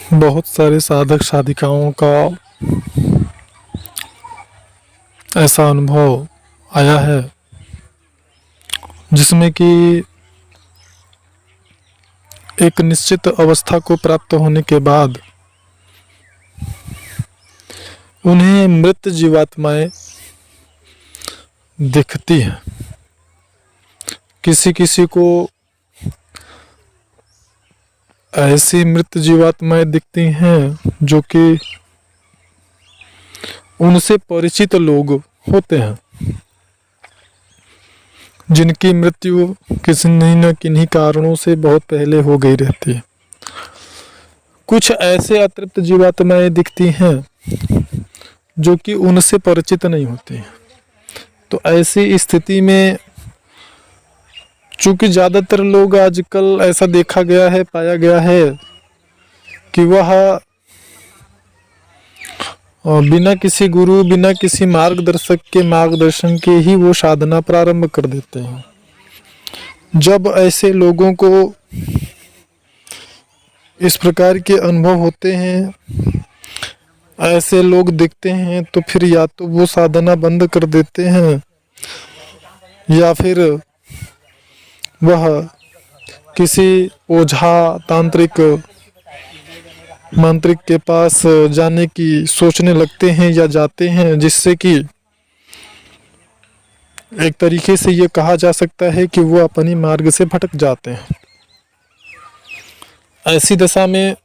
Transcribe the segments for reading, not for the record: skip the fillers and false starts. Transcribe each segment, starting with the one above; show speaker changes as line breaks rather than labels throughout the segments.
बहुत सारे साधक साधिकाओं का ऐसा अनुभव आया है जिसमें कि एक निश्चित अवस्था को प्राप्त होने के बाद उन्हें मृत जीवात्माएं दिखती हैं। किसी किसी को ऐसी मृत जीवात्माएं दिखती हैं जो कि उनसे परिचित लोग होते हैं, जिनकी मृत्यु किसी नहीं न किन्हीं कारणों से बहुत पहले हो गई रहती है। कुछ ऐसे अतृप्त जीवात्माएं दिखती हैं जो कि उनसे परिचित नहीं होती हैं। तो ऐसी स्थिति में चूंकि ज़्यादातर लोग आजकल ऐसा देखा गया है, पाया गया है कि वह बिना किसी गुरु, बिना किसी मार्गदर्शक के मार्गदर्शन के ही वो साधना प्रारंभ कर देते हैं। जब ऐसे लोगों को इस प्रकार के अनुभव होते हैं, ऐसे लोग दिखते हैं, तो फिर या तो वो साधना बंद कर देते हैं या फिर वह किसी ओझा, तांत्रिक, मांत्रिक के पास जाने की सोचने लगते हैं या जाते हैं, जिससे कि एक तरीके से ये कहा जा सकता है कि वो अपनी मार्ग से भटक जाते हैं। ऐसी दशा में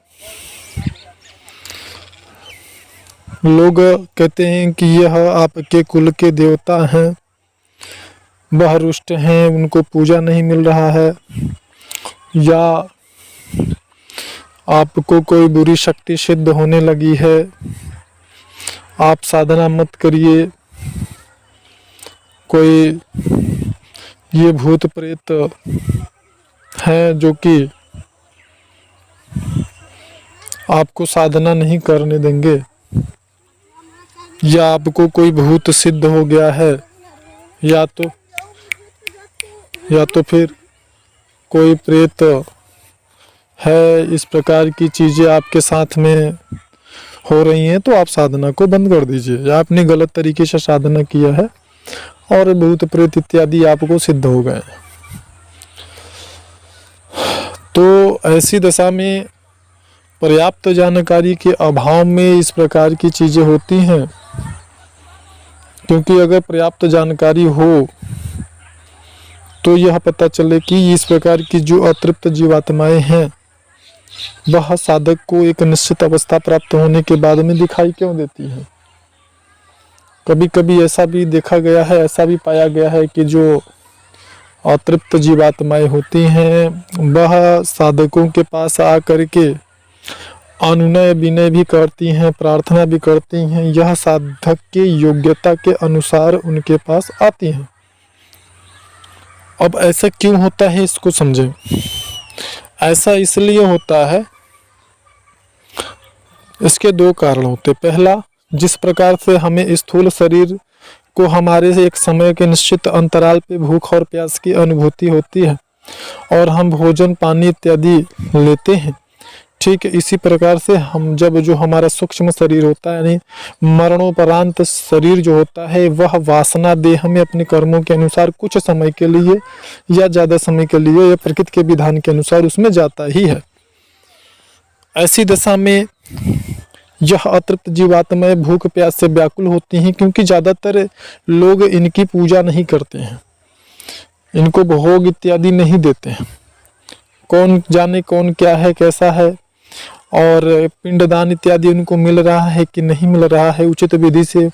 लोग कहते हैं कि यह आपके कुल के देवता हैं, वह रुष्ट हैं, उनको पूजा नहीं मिल रहा है, या आपको कोई बुरी शक्ति सिद्ध होने लगी है, आप साधना मत करिए, कोई ये भूत प्रेत हैं जो कि आपको साधना नहीं करने देंगे, या आपको कोई भूत सिद्ध हो गया है, या तो फिर कोई प्रेत है, इस प्रकार की चीज़ें आपके साथ में हो रही हैं, तो आप साधना को बंद कर दीजिए, या आपने गलत तरीके से साधना किया है और भूत प्रेत इत्यादि आपको सिद्ध हो गए। तो ऐसी दशा में पर्याप्त जानकारी के अभाव में इस प्रकार की चीज़ें होती हैं, क्योंकि अगर पर्याप्त जानकारी हो तो यह पता चले कि इस प्रकार की जो अतृप्त जीवात्माएं हैं वह साधक को एक निश्चित अवस्था प्राप्त होने के बाद में दिखाई क्यों देती है। कभी कभी ऐसा भी देखा गया है, ऐसा भी पाया गया है कि जो अतृप्त जीवात्माएं होती हैं वह साधकों के पास आकर के अनुनय विनय भी करती हैं, प्रार्थना भी करती हैं, यह साधक के योग्यता के अनुसार उनके पास आती हैं। अब ऐसा क्यों होता है इसको समझें। ऐसा इसलिए होता है, इसके दो कारण होते। पहला, जिस प्रकार से हमें स्थूल शरीर को हमारे से एक समय के निश्चित अंतराल पे भूख और प्यास की अनुभूति होती है और हम भोजन पानी इत्यादि लेते हैं, ठीक इसी प्रकार से हम जब जो हमारा सूक्ष्म शरीर होता है, यानी मरणोपरांत शरीर जो होता है, वह वासना देह में अपने कर्मों के अनुसार कुछ समय के लिए या ज़्यादा समय के लिए या प्रकृति के विधान के अनुसार उसमें जाता ही है। ऐसी दशा में यह अतृप्त जीवात्माएं भूख प्यास से व्याकुल होती हैं, क्योंकि ज़्यादातर लोग इनकी पूजा नहीं करते हैं, इनको भोग इत्यादि नहीं देते हैं। कौन जाने कौन क्या है, कैसा है, और पिंडदान इत्यादि उनको मिल रहा है कि नहीं मिल रहा है, उचित विधि से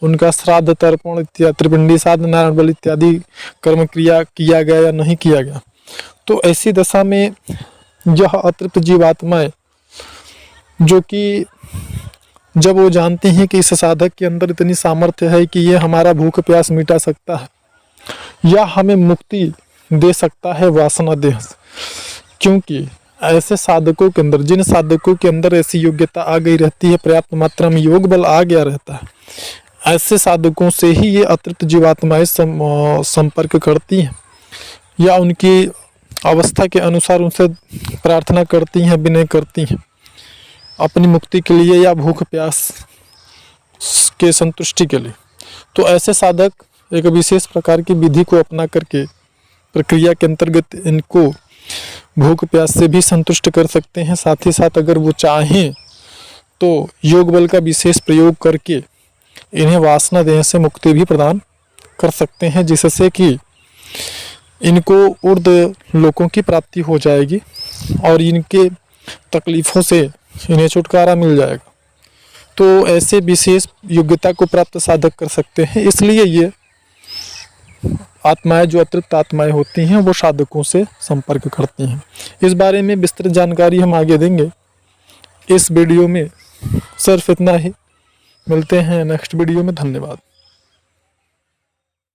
उनका श्राद्ध तर्पण इत्यादि, त्रिपिंडी श्राद्ध, नारायण बलि इत्यादि कर्म क्रिया किया गया या नहीं किया गया। तो ऐसी दशा में यह अतृप्त जीवात्माएं जो कि जब वो जानती हैं कि इस साधक के अंदर इतनी सामर्थ्य है कि ये हमारा भूख प्यास मिटा सकता है या हमें मुक्ति दे सकता है वासना देह से, क्योंकि ऐसे साधकों के अंदर, जिन साधकों के अंदर ऐसी योग्यता आ गई रहती है, पर्याप्त मात्रा में योग बल आ गया रहता है, ऐसे साधकों से ही ये अतृप्त जीवात्माएं संपर्क करती हैं या उनकी अवस्था के अनुसार उनसे प्रार्थना करती हैं, विनय करती हैं। अपनी मुक्ति के लिए या भूख प्यास के संतुष्टि के लिए। तो ऐसे साधक एक विशेष प्रकार की विधि को अपना करके प्रक्रिया के अंतर्गत इनको भूख प्यास से भी संतुष्ट कर सकते हैं। साथ ही साथ अगर वो चाहें तो योग बल का विशेष प्रयोग करके इन्हें वासना देह से मुक्ति भी प्रदान कर सकते हैं, जिससे कि इनको ऊर्ध्व लोकों की प्राप्ति हो जाएगी और इनके तकलीफ़ों से इन्हें छुटकारा मिल जाएगा। तो ऐसे विशेष योग्यता को प्राप्त साधक कर सकते हैं। इसलिए ये आत्माएं जो अतृप्त आत्माएं होती हैं वो साधकों से संपर्क करती हैं। इस बारे में विस्तृत जानकारी हम आगे देंगे। इस वीडियो में सिर्फ इतना ही। मिलते हैं नेक्स्ट वीडियो में। धन्यवाद।